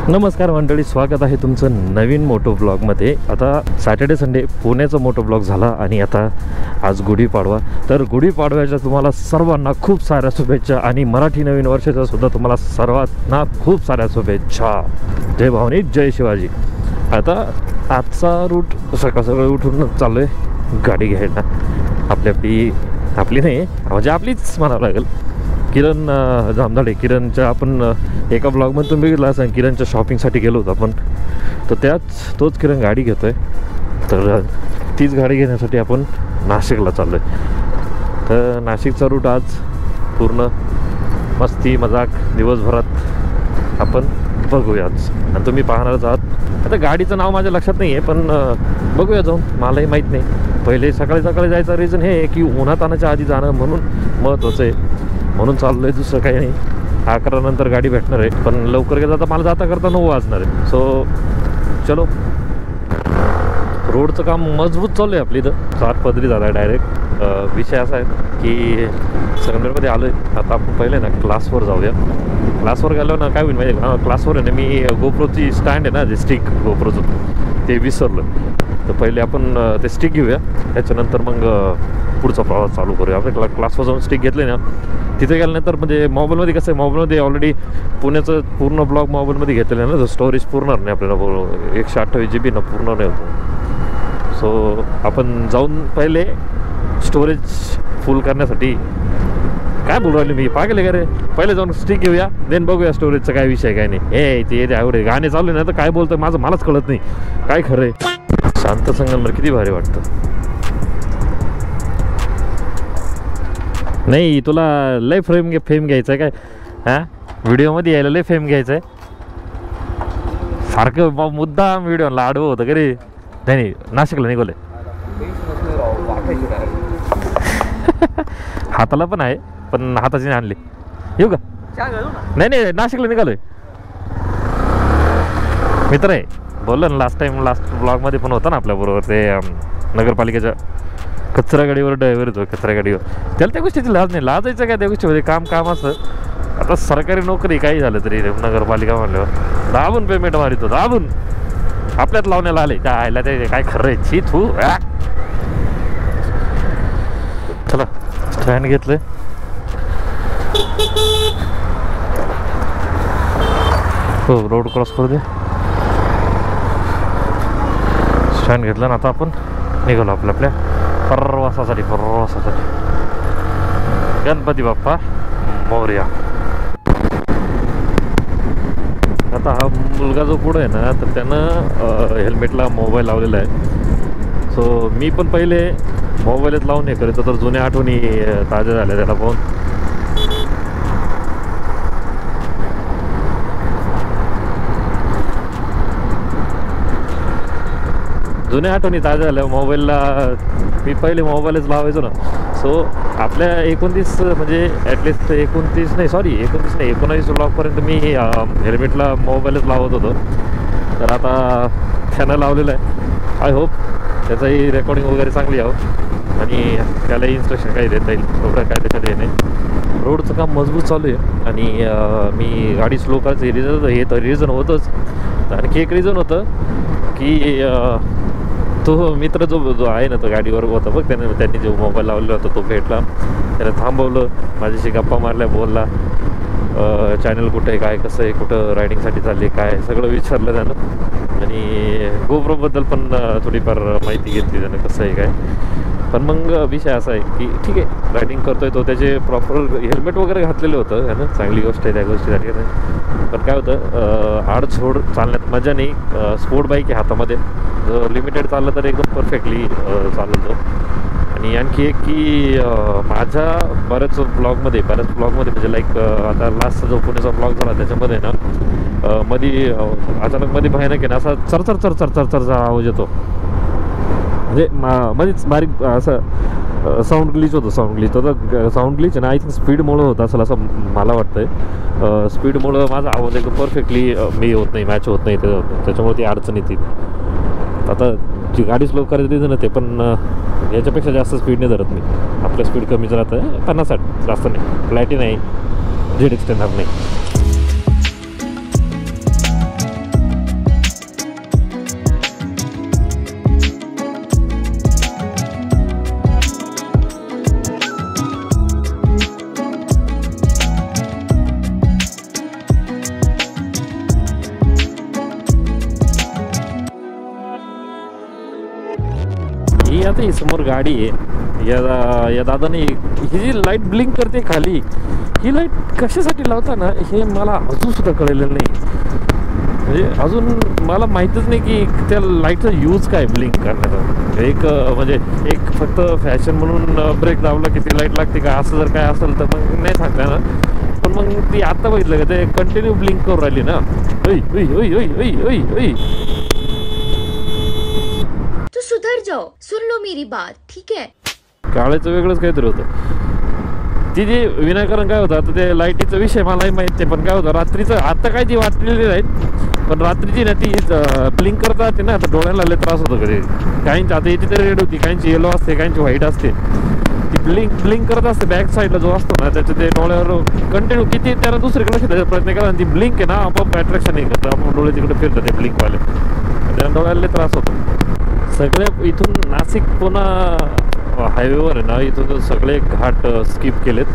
नमस्कार मंडळी, स्वागत आहे तुमचं नवीन मोटो ब्लॉगमध्ये। आता सॅटर्डे संडे पुण्याचा मोटो ब्लॉग झाला आणि आता आज गुढीपाडवा। तर गुढीपाडव्याच्या तुम्हाला सर्वांना खूप साऱ्या शुभेच्छा आणि मराठी नवीन वर्षाच्या सुद्धा तुम्हाला सर्वांना खूप साऱ्या शुभेच्छा। जय भवानी, जय शिवाजी। आता आजचा रूट सकाळ उठून चाललो आहे गाडी घ्यायला। आपली नाही म्हणजे आपलीच म्हणावं लागेल। किरण जामदाडे, किरणच्या आपण एका ब्लॉगमध्ये तुम्ही बघितलं असं किरणच्या शॉपिंगसाठी गेलो होतो आपण, तर तोच किरण गाडी घेतो आहे। तर तीच गाडी घेण्यासाठी आपण नाशिकला चाललो आहे। तर नाशिकचा रूट आज पूर्ण मस्ती मजाक दिवसभरात आपण बघूया आज, आणि तुम्ही पाहणारच आहात। आता गाडीचं नाव माझ्या लक्षात नाही आहे, पण बघूया जाऊन, मलाही माहीत नाही। पहिले सकाळी जायचं रिझन हे आहे की उन्हातानाच्या आधी जाणं म्हणून महत्त्वाचं आहे, म्हणून चाललो आहे, दुसरं काही नाही। 11 नंतर गाडी भेटणार आहे, पण लवकर गेलं तर मला जाता करता 9 वाजणार आहे। सो चलो, रोडचं काम मजबूत चालू आहे आपली इथं, 7 पदरी झाला आहे डायरेक्ट। विषय असा आहे की संगमेरमध्ये आलो आहे। आता आपण पहिले ना क्लासवर जाऊया। क्लासवर गेलो ना काय होईल माहिती आहे का, क्लासवर आहे ना मी गोप्रोची स्टँड आहे ना, जे स्टिक गोप्रोचं ते विसरलो। तर पहिले आपण ते स्टिक घेऊया, त्याच्यानंतर मग पुढचा प्रवास चालू करूया। आपल्या क्लासवर जाऊन स्टिक घेतले ना, तिथे गेल्यानंतर म्हणजे मोबाईलमध्ये कसं आहे, मोबाईलमध्ये ऑलरेडी पुण्याचं पूर्ण ब्लॉग मोबाईलमध्ये घेतलेलं आहे ना, तर स्टोरेज पूर्ण नाही आपल्याला, 128 GB ना पूर्ण नाही होतो। सो आपण जाऊन पहिले स्टोरेज फुल करण्यासाठी, काय बोलू राहिले मी, पागल आहे का रे, पहिले जाऊन स्टिक घेऊया, देन बघूया स्टोरेजचा काय विषय काय नाही। ते आवडे गाणे चालू आहे ना, तर काय बोलतोय मलाच कळत नाही काय खरं आहे। शांत संगमनेर किती भारी वाटतं। नाही तुला लय फेम घ्यायचं आहे काय, हां व्हिडिओमध्ये यायला लय फेम घ्यायचं आहे सारखं, मुद्दा व्हिडिओला आडवं होतं का रे। नाही नाशिकला निघाले हाताला पण आहे, पण हाताची नाही आणली। येऊ का? नाही नाशिकला निघालोय, मित्र आहे, बोललो ना लास्ट ब्लॉगमध्ये पण होता ना आपल्याबरोबर, ते नगरपालिकेच्या कचरा गाडीवर ड्रायव्हर येतो, कचरा गाडीवर, त्याला त्या गोष्टीची लाज नाही, लाजायचं काय त्या गोष्टीमध्ये, काम असतं। आता सरकारी नोकरी काही झालं तरी नगरपालिका म्हणल्यावर दाबून पेमेंट मारितो, दाबून आपल्यात लावण्याला आले त्याला, ते काय खरं आहे छी तू। चला स्टँड घेतलंय, हो रोड क्रॉस करू दे, स्टँड घेतलं ना। आता आपण निघालो आपल्या प्रवासासाठी। गणपती बाप्पा मोरया। आता हा मुलगा जो पुढे आहे ना, तर त्यानं हेल्मेटला मोबाईल लावलेला आहे। सो मी पण पहिले मोबाईलच लावून हे करायचं, तर जुन्या आठवणी ताज्या झाल्या त्याला पाहून। जुन्या आठवणी ताज्या झाल्या मोबाईलला, मी पहिले मोबाईलच लावायचो ना। सो आपल्या 29 म्हणजे ॲटलिस्ट 19 ब्लॉगपर्यंत मी हेल्मेटला मोबाईलच लावत होतो। तर आता त्यानं लावलेलं आहे, आय होप त्याचाही रेकॉर्डिंग वगैरे चांगली यावं आणि त्यालाही इन्स्ट्रक्शन काही देता येईल, एवढं काय त्याच्यात हे नाही। रोडचं काम मजबूत चालू आहे आणि मी गाडी स्लो करायचं हे तर रिझन होतंच। आणखी एक रिझन होतं की तो मित्र जो आहे ना, तो गाडीवर होता बघ, त्यांनी जो मोबाईल लावलेला होता तो भेटला, त्याला थांबवलं, माझ्याशी गप्पा मारल्या, बोलला, चॅनल कुठं आहे, काय कसं आहे, कुठं रायडिंगसाठी चालली काय, सगळं विचारलं त्यानं। आणि गोप्रोबद्दल पण थोडीफार माहिती घेतली त्यानं, कसं आहे काय। पण मग विषय असा आहे की ठीक आहे, रायडिंग करतोय तो, त्याचे प्रॉपर हेल्मेट वगैरे घातलेलं होतं है ना, चांगली गोष्ट आहे त्या गोष्टीसाठी। पण काय होतं, आडछोड चालण्यात मजा नाही। स्पोर्ट बाईक आहे हातामध्ये, जर लिमिटेड चाललं तर एकदम परफेक्टली चालतो। आणि आणखी एक की माझ्या बऱ्याच ब्लॉगमध्ये म्हणजे लाईक आता लास्टचा जो पुण्याचा ब्लॉग झाला त्याच्यामध्ये ना, मध्ये अचानक मध्ये भयानक आहे ना असा चरचर चरचर चरचरचा आवाज येतो, म्हणजे मध्येच बारीक असं साऊंड ग्लिच होतं. साऊंड ग्लिच तर साऊंड ग्लिच आहे ना आय थिंक स्पीडमुळं होतं असेल असं मला वाटतंय. स्पीडमुळं माझा आवाज एकदम परफेक्टली मी होत नाही, मॅच होत नाही, त्याच्यामुळे ती अडचण येते. आता जी गाडी स्लो करायची ना ते पण याच्यापेक्षा जास्त स्पीडने धरत मी. आपलं स्पीड कमीच राहतं, 50-60 जास्त नाही. प्लॅटिन आहे, ZX येणार नाही. ही आता ही समोर गाडी आहे, या दादाने ही जी लाईट ब्लिंक करते खाली, ही लाईट कशासाठी लावता ना हे मला अजून सुद्धा कळलेलं नाही. म्हणजे अजून मला माहीतच नाही की त्या लाईटचा यूज काय ब्लिंक करण्याचा. एक म्हणजे एक फक्त फॅशन म्हणून ब्रेक दाबला की ती लाईट लागते का असं जर काय असेल तर मग नाही सांगता ना. पण मग ती आता बघितलं का ते कंटिन्यू ब्लिंक करून राहिली ना. ओय ओय ओय ओय ओय ओय ओय, तो सुधर जाओ, सुन लो मेरी बात, ठीक है. काळाचं वेगळंच काहीतरी होतं. ती जे विनाकारण काय होतं, आता ते लाईटीचा विषय मलाही माहिती आहे, पण काय होतं रात्रीचं आता काय ती वाटलेली नाहीत, पण रात्रीची ना ती ब्लिंक करत राहते ना, आता डोळ्याला लय त्रास होतो कधी. काहींची आता याची तरी रेड होती, काहींची येलो असते, काहींची व्हाईट असते. ती ब्लिंक करत असते बॅक साईडला जो असतो ना त्याच्या ते डोळ्यावर कंटिन्यू किती त्याला दुसरीकडे लक्ष द्यायचा प्रयत्न करा, ती ब्लिंक आहे ना आपोआप अट्रॅक्शन नाही करतं, आपण डोळे तिकडे फिरतात ते ब्लिंकवाले, त्याला डोळ्याला लय त्रास होतो. सगळे इथून नाशिक पुन्हा हायवेवर आहे ना, इथून सगळे घाट स्किप केलेत.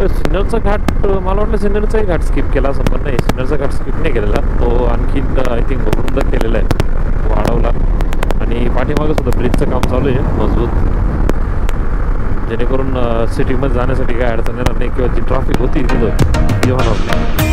सिन्नरचा घाट मला वाटलं सिन्नरचाही घाट स्किप केला असं, पण नाही, सिन्नरचा घाट स्किप नाही केलेला, तो आणखी आय थिंक वृंद केलेला आहे, वाढवला. आणि पाठीमागं सुद्धा ब्रिजचं काम चालू आहे मजबूत, जेणेकरून सिटीमध्ये जाण्यासाठी काय अडचण येणार नाही, किंवा जी ट्रॅफिक होती तिथं ती होणार नाही.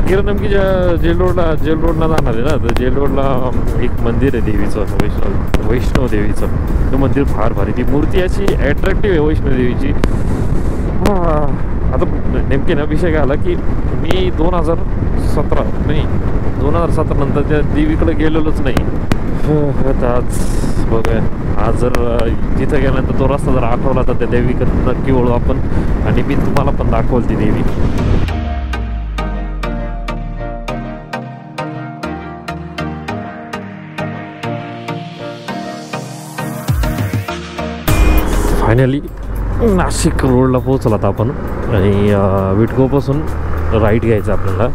किरण नेमकी जेल रोडला जाणार आहे ना, तर जेल रोडला एक मंदिर आहे देवीचं, वैष्णव देवीचं. ते मंदिर फार भारी, ती मूर्ती अशी ॲट्रॅक्टिव्ह आहे वैष्णव देवीची. आता नेमकी ना विषय काय आला की मी 2017 नंतर त्या देवीकडे गेलेलोच नाही. आज बघूया, आज जर तिथं गेल्यानंतर तो रस्ता जर आठवला तर त्या देवीकडे नक्की वळू आपण, आणि मी तुम्हाला पण दाखवल ती देवी. फायनली नाशिक रोडला पोहोचला आता आपण, आणि विटकोपासून राईट घ्यायचं आपल्याला.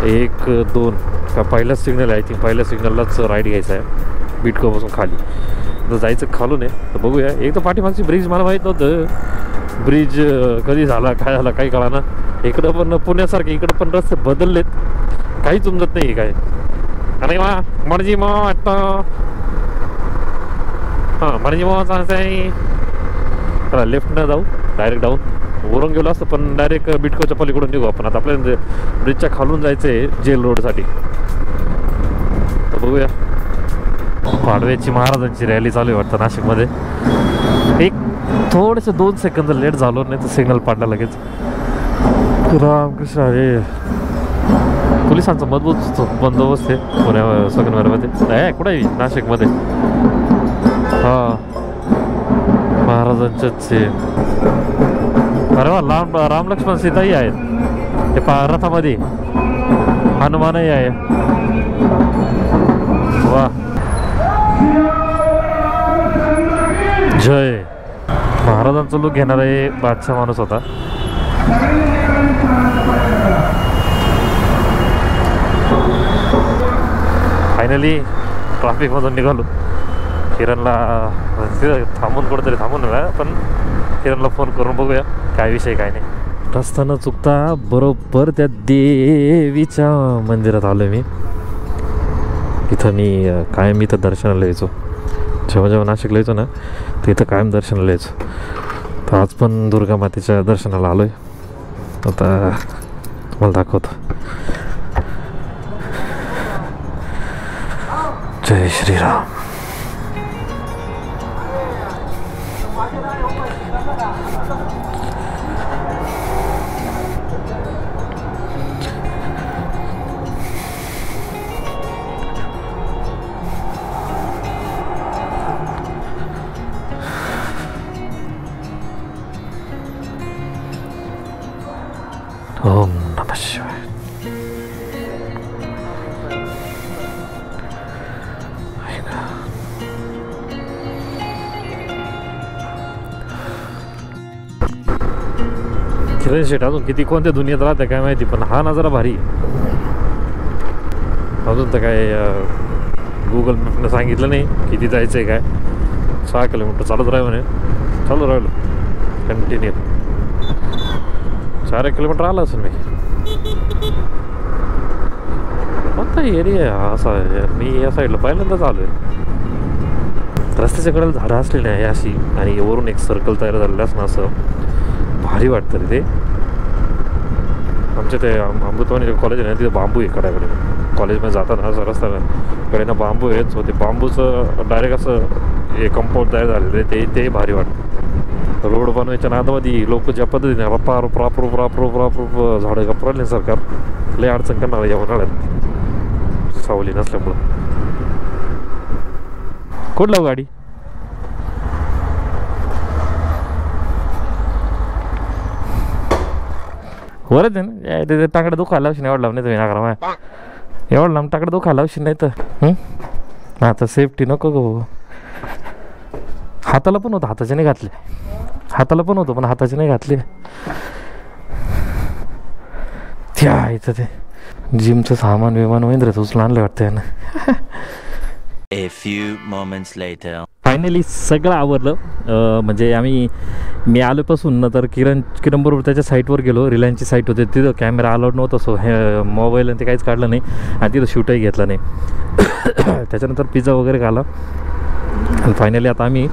1-2 का पहिलाच सिग्नल आहे, आय थिंक पहिल्या सिग्नललाच राईट घ्यायचं आहे विटकोपासून खाली. तर जायचं खालून आहे, तर बघूया. एक तर पाठीमागची ब्रिज मला माहीत नव्हतं, ब्रिज कधी झाला काय झाला काही कळा ना. इकडं पण पुण्यासारखे इकडं पण रस्ते बदललेत, काहीच उमजत नाही काय. आणि मर्जी मग वाटतं हां मर्जी मग चांगलं आहे. चला लेफ्ट न जाऊ, डायरेक्ट डाऊन वरून गेलो असतं, पण डायरेक्ट बिटकोच्या पलीकडून निघू आपण. आता आपल्याला ब्रिजच्या खालून जायचं आहे जेल रोडसाठी, तर बघूया. पाडव्याची महाराजांची रॅली चालू आहे वाटतं नाशिकमध्ये. एक थोडेसे 2 सेकंद लेट झालो, नाही तर सिग्नल पाडला लगेच. रामकृष्ण हरी. पोलिसांचा मजबूत बंदोबस्त आहे पुण्या संगमनेरमध्ये. नाही कुठं आहे नाशिकमध्ये. हां महाराजांच्याच आहे. अरे वा, राम लक्ष्मण सीताही आहेत ते रथामध्ये, हनुमानही आहे. वा जय. महाराजांचा लूक घेणारा हे बादशाह माणूस होता. फायनली ट्रॅफिकमधून निघालो. किरणला थांबून कुठेतरी थांबून पण किरणला फोन करून बघूया काय विषय काय नाही. रस्ता न चुकता बरोबर त्या देवीच्या मंदिरात आलो आहे मी. इथं मी कायम इथं दर्शनाला यायचो, जेव्हा नाशिकला यायचो ना तर इथं कायम दर्शनाला यायचो. तर आज पण दुर्गा मातेच्या दर्शनाला आलो आहे. आता तुम्हाला दाखवतो. जय श्रीराम. किरण शेट अजून किती कोणत्या दुनियेत राहते काय माहिती, पण हा नजारा भारी आहे. अजून तर काय गुगल मॅपनं सांगितलं नाही किती जायचं आहे काय. 6 किलोमीटर चालत राहिलो म्हणे, चालू राहिलो कंटिन्यू. 4 किलोमीटर आलं असेल मी. कोणता एरिया असा आहे, मी या साईडला पहिल्यांदाच आलो आहे. रस्त्याच्या कडेला झाडं असलेली आहे अशी, आणि वरून एक सर्कल तयार झालेलं असं असं भारी वाटतं रे ते. आमच्या ते अमृतवाणी कॉलेज आहे ना, तिथे बांबू आहे कडाकडे. कॉलेजमध्ये जाताना असं रस्त्याकडे ना बांबू आहेत. सो ते बांबूचं डायरेक्ट असं हे कंपाऊंड तयार झालेलं आहे, ते भारी वाटतं. रोड बनवायच्या नादामध्ये लोक ज्या पद्धतीने रापूर झाडं कापराले सरकार लय अडचण करणार या उन्हाळ्यात सावली नसल्यामुळं. कुठं लावू गाडी? वरच आहे ना ते टाकडं दुखायला लावशील. एवढं लांब नाही तुम्ही नाकारा माया, एवढं लांब टाकडं दुखायला लावशील नाही तर. आता सेफ्टी नको गो. हाताला पण होतं, हाताचे नाही घातले. हाताला पण होतं पण हाताचे नाही घातले. त्या इथं ते जिमचं सामान विमान महेंद्र उचलून आणलं वाटतं ना. A few moments later. Finally सगळं आवरलं. म्हणजे मी आल्यापासून ना तर किरण बरोबर त्याच्या साईटवर गेलो. रिलायन्सची साईट होते तिथं, कॅमेरा अलाउड नव्हता. सो हे मोबाईल आणि ते काहीच काढलं नाही आणि तिथं शूटही घेतलं नाही. त्याच्यानंतर पिझ्झा वगैरे खाला आणि फायनली आता आम्ही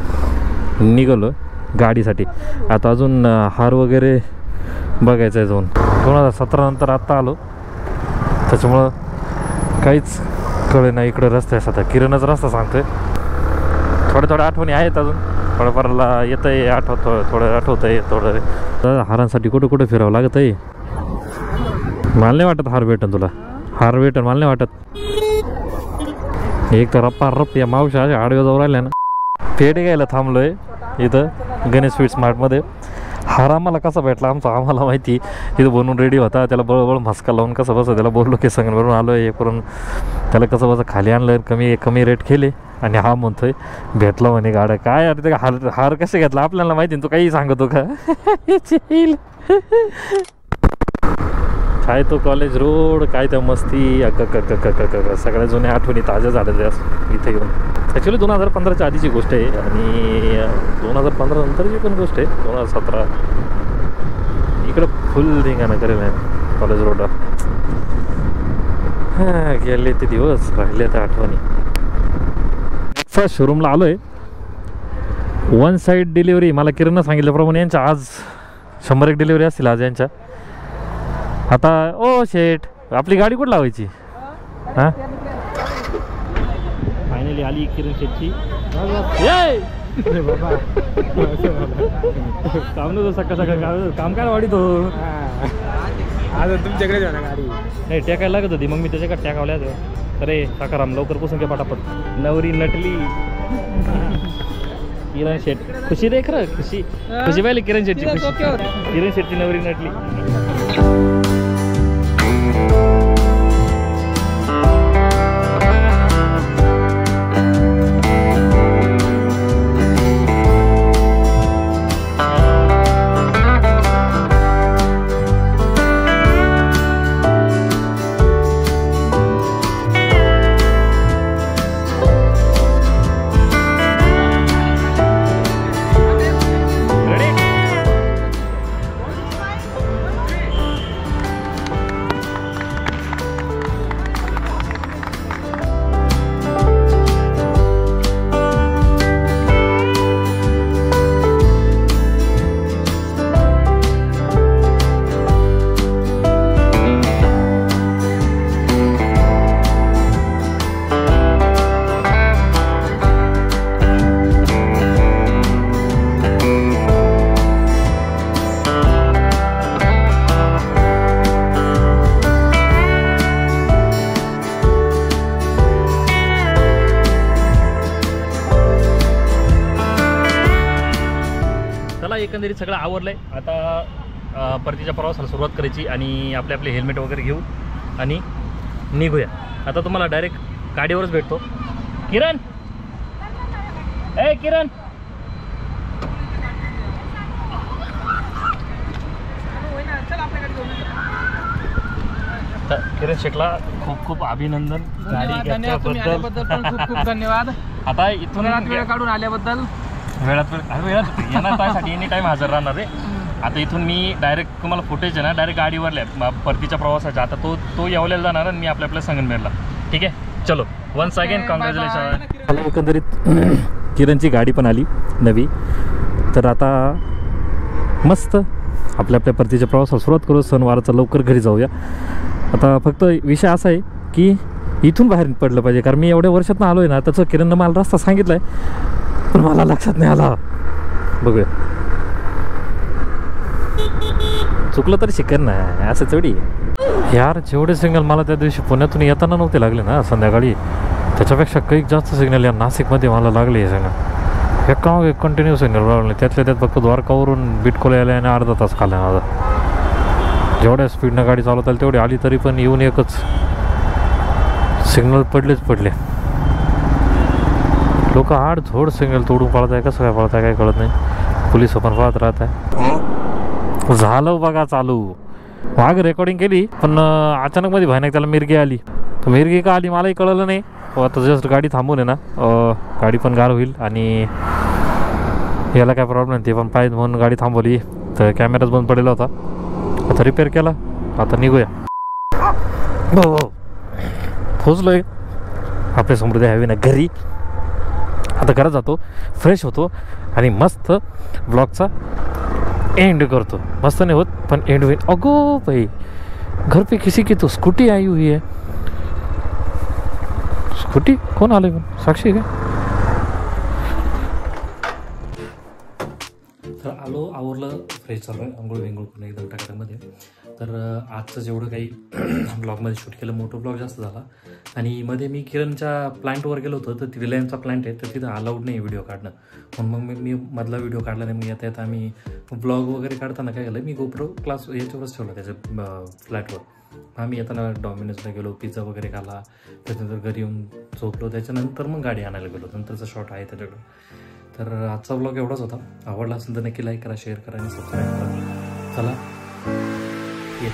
निघालो गाडीसाठी. आता अजून हार वगैरे बघायचं आहे. 2017 नंतर आत्ता आलो, त्याच्यामुळं काहीच कळे नाही इकडं रस्ता आहे. आता किरणच रस्ता सांगतोय. थोड्या आठवणी आहेत अजून, थोडंफारला येतं आहे थोडं आठवतं आहे थोडं. हारांसाठी कुठं फिरावं लागत आहे. मला नाही वाटत हार भेटन तुला. हार भेटन मला नाही वाटत. एक तर रप्पा या मावशा अशा आडव्या जाऊ राहिल्या ना. पेढे घ्यायला थांबलो आहे इथं गणेश स्वीट्स मार्टमध्ये. हार आम्हाला कसा भेटला आम्हाला माहिती. तिथं बनवून रेडी होता, त्याला बळबळ मस्का लावून कसं बसं त्याला बोललो की संगणवरून आलो आहे करून त्याला कसं बसं खाली आणलं. कमी रेट केले आणि हा म्हणतोय भेटला म्हणे गाड्या. काय अरे ते हार कसे घेतला आपल्याला माहिती, तू काही सांगतो का. काय तो कॉलेज रोड, काय त्या मस्ती, सगळ्या जुन्या आठवणी ताज्या झालेल्या इथे येऊन. ॲक्च्युली 2015च्या आधीची गोष्ट आहे आणि 2015 नंतरची पण गोष्ट आहे. 2017 इकडं फुल धिंगाणा करेल आहे कॉलेज रोडला. हां गेले ते दिवस, राहिले त्या आठवणी. फर्स्ट शोरूमला आलो आहे. 1 साईड डिलिव्हरी मला किरणनं सांगितल्याप्रमाणे यांच्या आज 100 डिलिव्हरी असतील आज यांच्या. आता ओ शेठ आपली गाडी कुठं लावायची. हां फायनली आली किरण शेठची. काम नको सकाळ काम काय वाढी तो आज तुमच्याकडे जाऊ ना गाडी. नाही टेकायला लागत होती, मग मी त्याच्याकडे टेकावल्या. अरे साकाराम लवकर पुसून घ्या पटापट. नवरी नटली किरण शेठ. खुशी रे खरं, खुशी पाहिली किरण शेठची. किरण शेठची नवरी नटली. एकंदरीत सगळं आवरलं आहे. आता परतीच्या प्रवासाला सुरुवात करायची आणि आपले हेल्मेट वगैरे घेऊ आणि निघूया. आता तुम्हाला डायरेक्ट गाडीवरच भेटतो. किरण किरण तर किरण शेटला खूप खूप अभिनंदन गाडी घेतल्याबद्दल. खूप खूप धन्यवाद. आता इथून वेळ काढून आल्याबद्दल. वेळात येणार त्यासाठी एनी टाईम हजर राहणार आहे. आता इथून मी डायरेक्ट तुम्हाला फुटेज आहे ना डायरेक्ट गाडीवरल्या परतीच्या प्रवासाचा. आता तो येवल्याला जाणार आणि मी आपल्या संगमनेरला. ठीक आहे, चलो वन्स अगेन कॉंग्रॅच्युलेशन. मला एकंदरीत किरणची गाडी पण आली नवी. तर आता मस्त आपल्या परतीच्या प्रवासाला सुरुवात करू. सणवाराचा लवकर घरी जाऊया. आता फक्त विषय असा आहे की इथून बाहेर पडलं पाहिजे, कारण मी एवढ्या वर्षातनं आलो आहे ना. त्याचं किरणनं मला रस्ता सांगितला आहे पण मला लक्षात नाही आला. बघूया, चुकलं तरी शिकेन ना, असं थोडी यार. जेवढे सिग्नल मला त्या दिवशी पुण्यातून येताना नव्हते लागले ना संध्याकाळी, त्याच्यापेक्षा काही जास्त सिग्नल या नाशिकमध्ये मला लागले. हे सगळं एका एक कंटिन्यू सिग्नल लागले. त्यातल्या त्यात फक्त द्वारकावरून बिटकोला यायला आणि अर्धा तास खाल्ला माझा. जेवढ्या स्पीडनं गाडी चालवता येईल तेवढी आली, तरी पण येऊन एकच सिग्नल पडले. लोक आड झोड सिग्नल तोडून पळत आहे. कसं काय पळत आहे काय कळत नाही. पोलीस पण पाहत राहत आहे. झालं बघा चालू. माग रेकॉर्डिंग केली पण अचानक मध्ये भयानक त्याला मिरगी आली. तर मिरगी का आली मलाही कळलं नाही. आता जस्ट गाडी थांबून आहे ना, गाडी पण गार होईल आणि याला काय प्रॉब्लेम नाही ते पण पाहिजे म्हणून गाडी थांबवली. तर कॅमेराच बंद पडलेला होता, आता रिपेअर केला. आता निघूया. हो पोचलोय आपल्या समृद्धी हायवे ना घरी. आता घरात जातो, फ्रेश होतो आणि मस्त ब्लॉगचा एंड करतो. मस्त नाही होत पण एंड होईल. अगो भाई घर पे किसी की तो स्कूटी आई हुई है. स्कूटी कोण आलं पण साक्षी का. तर आलो, आवरलं, फ्रेश चालू आहे, आंघोळ विंघोळ करून एकदम टाकाटामध्ये. तर आजचं जेवढं काही ब्लॉगमध्ये शूट केलं मोठं ब्लॉग जास्त झाला. आणि मध्ये मी किरणच्या प्लांटवर गेलो होतो. तर रिलायन्सचा प्लांट आहे, तर तिथं अलाउड नाही व्हिडिओ काढणं. म्हणून मग मी मधला व्हिडिओ काढला नाही. मग येता आम्ही ब्लॉग वगैरे काढताना काय केलं, मी गोप्रो क्लास याच्यावरच ठेवला त्याच्या फ्लॅटवर. आम्ही येताना डॉमिनोजला गेलो, पिझ्झा वगैरे खाला, त्याच्यानंतर घरी येऊन झोपलो. त्याच्यानंतर मग गाडी आणायला गेलो. नंतरचा शॉट आहे त्याच्याकडं. तर आजचा ब्लॉग एवढाच होता. आवडला असेल तर नक्की लाईक करा, शेअर करा आणि सबस्क्राईब करा. चला ये.